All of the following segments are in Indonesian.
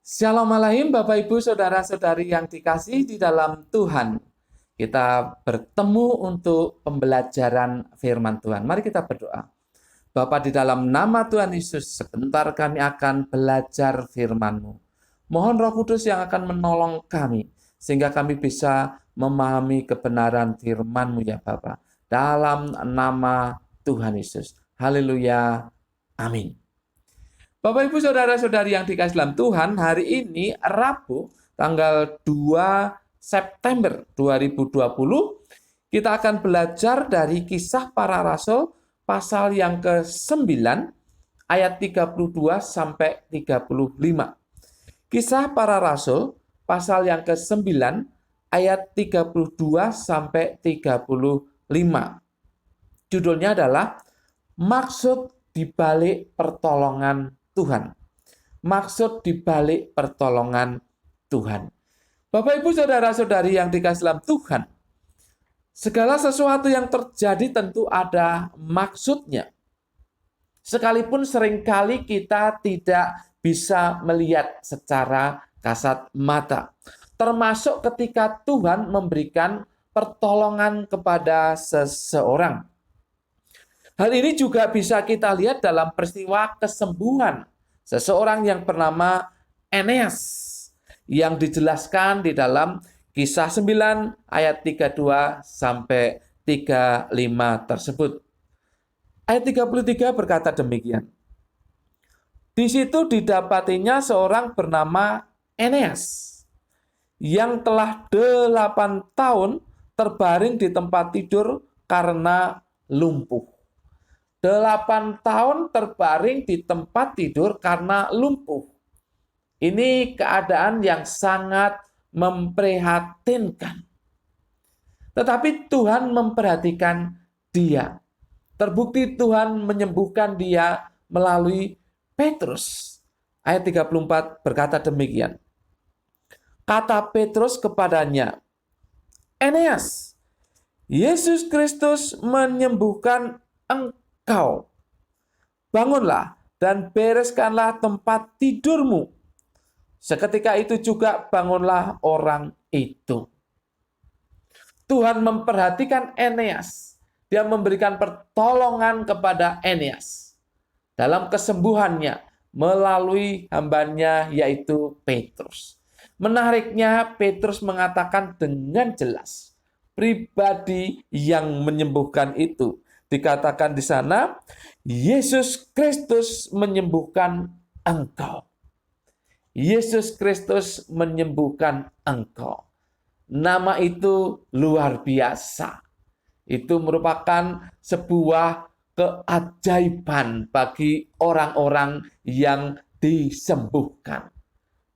Shalom Alaihim, Bapak Ibu Saudara-saudari yang dikasihi di dalam Tuhan. Kita bertemu untuk pembelajaran firman Tuhan. Mari kita berdoa. Bapa, di dalam nama Tuhan Yesus, sebentar kami akan belajar firman-Mu. Mohon Roh Kudus yang akan menolong kami, sehingga kami bisa memahami kebenaran firman-Mu ya Bapa. Dalam nama Tuhan Yesus. Haleluya. Amin. Bapak Ibu Saudara-saudari yang dikasihi dalam Tuhan, hari ini Rabu tanggal 2 September 2020, kita akan belajar dari Kisah Para Rasul pasal yang ke-9 ayat 32 sampai 35. Kisah Para Rasul pasal yang ke-9 ayat 32 sampai 35. Judulnya adalah Maksud di balik pertolongan Tuhan. Maksud di balik pertolongan Tuhan. Bapak Ibu Saudara-saudari yang dikasihi dalam Tuhan, segala sesuatu yang terjadi tentu ada maksudnya. Sekalipun seringkali kita tidak bisa melihat secara kasat mata. Termasuk ketika Tuhan memberikan pertolongan kepada seseorang. Hal ini juga bisa kita lihat dalam peristiwa kesembuhan seseorang yang bernama Eneas yang dijelaskan di dalam Kisah 9 ayat 32 sampai 35 tersebut. Ayat 33 berkata demikian. Di situ didapatinya seorang bernama Eneas yang telah 8 tahun terbaring di tempat tidur karena lumpuh. 8 tahun terbaring di tempat tidur karena lumpuh. Ini keadaan yang sangat memprihatinkan. Tetapi Tuhan memperhatikan dia. Terbukti Tuhan menyembuhkan dia melalui Petrus. Ayat 34 berkata demikian. Kata Petrus kepadanya, Eneas, Yesus Kristus menyembuhkan engkau. Bangunlah dan bereskanlah tempat tidurmu. Seketika itu juga bangunlah orang itu. Tuhan memperhatikan Eneas. Dia memberikan pertolongan kepada Eneas dalam kesembuhannya melalui hambanya yaitu Petrus. Menariknya, Petrus mengatakan dengan jelas pribadi yang menyembuhkan itu. Dikatakan di sana, Yesus Kristus menyembuhkan engkau. Yesus Kristus menyembuhkan engkau. Nama itu luar biasa. Itu merupakan sebuah keajaiban bagi orang-orang yang disembuhkan.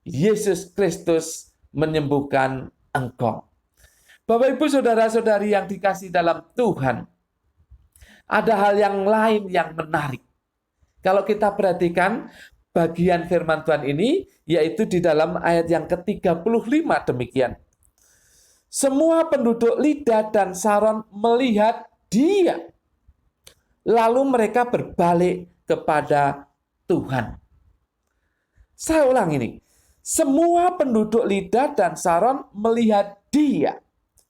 Yesus Kristus menyembuhkan engkau. Bapak Ibu Saudara-saudari yang dikasihi dalam Tuhan, ada hal yang lain yang menarik. Kalau kita perhatikan bagian firman Tuhan ini, yaitu di dalam ayat yang ke-35 demikian. Semua penduduk Lida dan Saron melihat dia. Lalu mereka berbalik kepada Tuhan. Saya ulang ini. Semua penduduk Lida dan Saron melihat dia.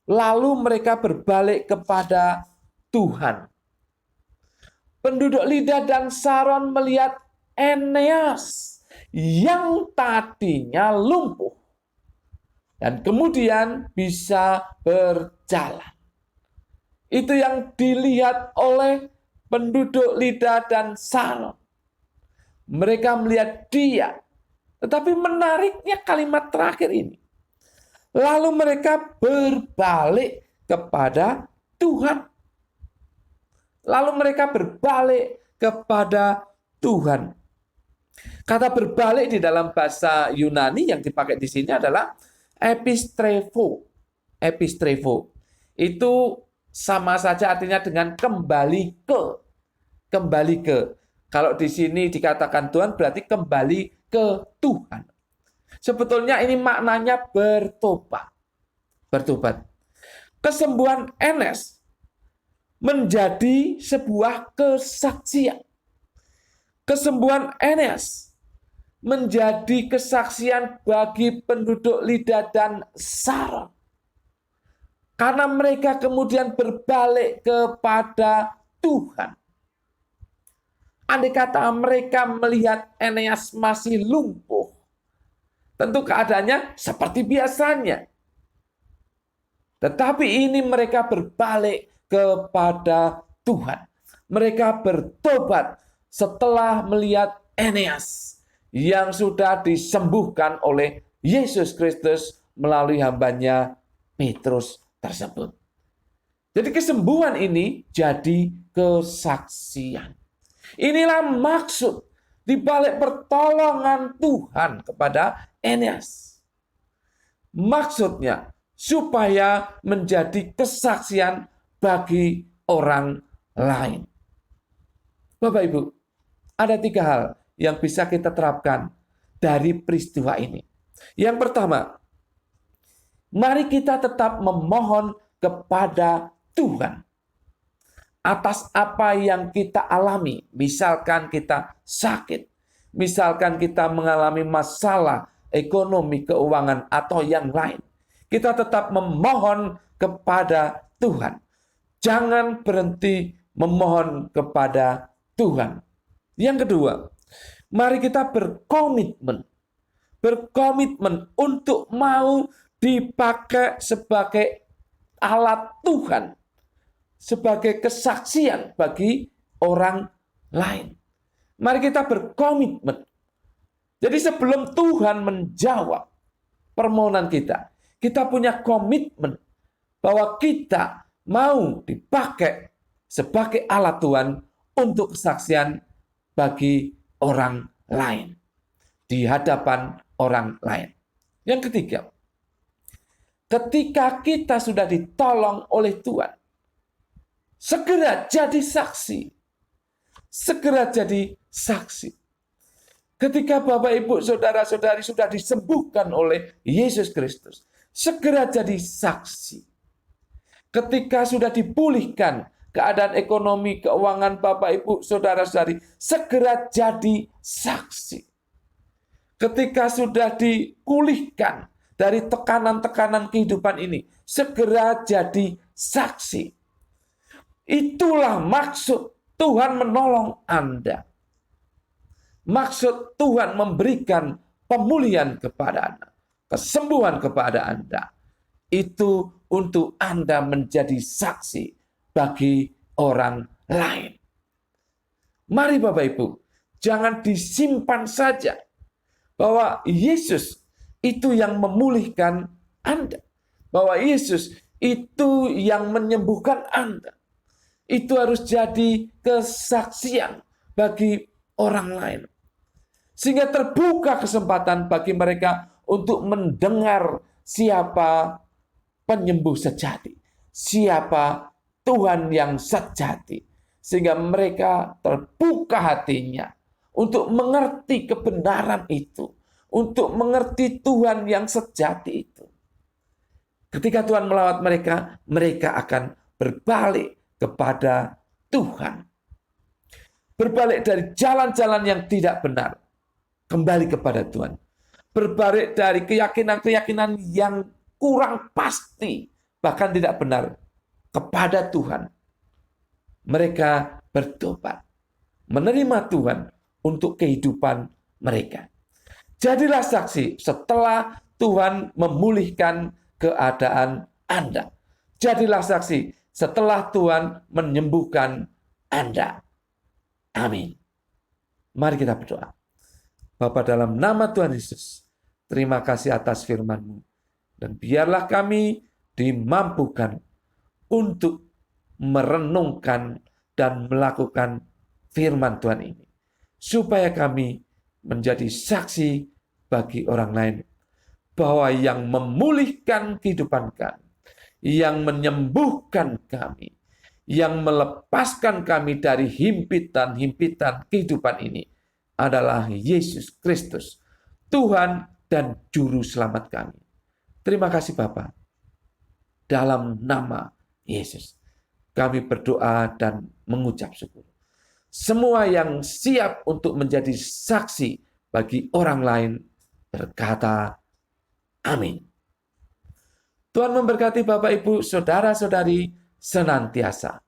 Lalu mereka berbalik kepada Tuhan. Penduduk Lida dan Saron melihat Eneas yang tadinya lumpuh dan kemudian bisa berjalan. Itu yang dilihat oleh penduduk Lida dan Saron. Mereka melihat dia. Tetapi menariknya kalimat terakhir ini. Lalu mereka berbalik kepada Tuhan. Lalu mereka berbalik kepada Tuhan. Kata berbalik di dalam bahasa Yunani yang dipakai di sini adalah epistrepho. Epistrepho. Itu sama saja artinya dengan kembali ke. Kembali ke. Kalau di sini dikatakan Tuhan berarti kembali ke Tuhan. Sebetulnya ini maknanya bertobat. Bertobat. Kesembuhan Eneas menjadi sebuah kesaksian. Kesembuhan Eneas menjadi kesaksian bagi penduduk Lida dan Saron. Karena mereka kemudian berbalik kepada Tuhan. Andai kata mereka melihat Eneas masih lumpuh, tentu keadaannya seperti biasanya. Tetapi ini mereka berbalik kepada Tuhan. Mereka bertobat setelah melihat Eneas yang sudah disembuhkan oleh Yesus Kristus melalui hambanya Petrus tersebut. Jadi kesembuhan ini jadi kesaksian. Inilah maksud di balik pertolongan Tuhan kepada Eneas. Maksudnya supaya menjadi kesaksian bagi orang lain. Bapak Ibu, ada 3 hal yang bisa kita terapkan dari peristiwa ini. Yang pertama, mari kita tetap memohon kepada Tuhan atas apa yang kita alami. Misalkan kita sakit, misalkan kita mengalami masalah ekonomi, keuangan, atau yang lain. Kita tetap memohon kepada Tuhan. Jangan berhenti memohon kepada Tuhan. Yang kedua, mari kita berkomitmen untuk mau dipakai sebagai alat Tuhan, sebagai kesaksian bagi orang lain. Mari kita berkomitmen. Jadi sebelum Tuhan menjawab permohonan kita punya komitmen bahwa kita mau dipakai sebagai alat Tuhan untuk kesaksian bagi orang lain, di hadapan orang lain. Yang ketiga, ketika kita sudah ditolong oleh Tuhan, segera jadi saksi. Segera jadi saksi. Ketika Bapak, Ibu, Saudara-saudari sudah disembuhkan oleh Yesus Kristus, segera jadi saksi. Ketika sudah dipulihkan keadaan ekonomi, keuangan Bapak, Ibu, Saudara-saudari, segera jadi saksi. Ketika sudah dipulihkan dari tekanan-tekanan kehidupan ini, segera jadi saksi. Itulah maksud Tuhan menolong Anda. Maksud Tuhan memberikan pemulihan kepada Anda, kesembuhan kepada Anda. Itu untuk Anda menjadi saksi bagi orang lain. Mari Bapak Ibu, jangan disimpan saja bahwa Yesus itu yang memulihkan Anda. Bahwa Yesus itu yang menyembuhkan Anda. Itu harus jadi kesaksian bagi orang lain. Sehingga terbuka kesempatan bagi mereka untuk mendengar siapa penyembuh sejati. Siapa Tuhan yang sejati. Sehingga mereka terbuka hatinya untuk mengerti kebenaran itu. Untuk mengerti Tuhan yang sejati itu. Ketika Tuhan melawat mereka, mereka akan berbalik kepada Tuhan. Berbalik dari jalan-jalan yang tidak benar. Kembali kepada Tuhan. Berbalik dari keyakinan-keyakinan yang kurang pasti, bahkan tidak benar, kepada Tuhan. Mereka bertobat. Menerima Tuhan untuk kehidupan mereka. Jadilah saksi setelah Tuhan memulihkan keadaan Anda. Jadilah saksi setelah Tuhan menyembuhkan Anda. Amin. Mari kita berdoa. Bapa, dalam nama Tuhan Yesus, terima kasih atas firman-Mu. Dan biarlah kami dimampukan untuk merenungkan dan melakukan firman Tuhan ini. Supaya kami menjadi saksi bagi orang lain. Bahwa yang memulihkan kehidupan kami, yang menyembuhkan kami, yang melepaskan kami dari himpitan-himpitan kehidupan ini adalah Yesus Kristus, Tuhan dan Juru Selamat kami. Terima kasih Bapa. Dalam nama Yesus, kami berdoa dan mengucap syukur. Semua yang siap untuk menjadi saksi bagi orang lain. Berkata, amin. Tuhan memberkati Bapak Ibu, saudara-saudari senantiasa.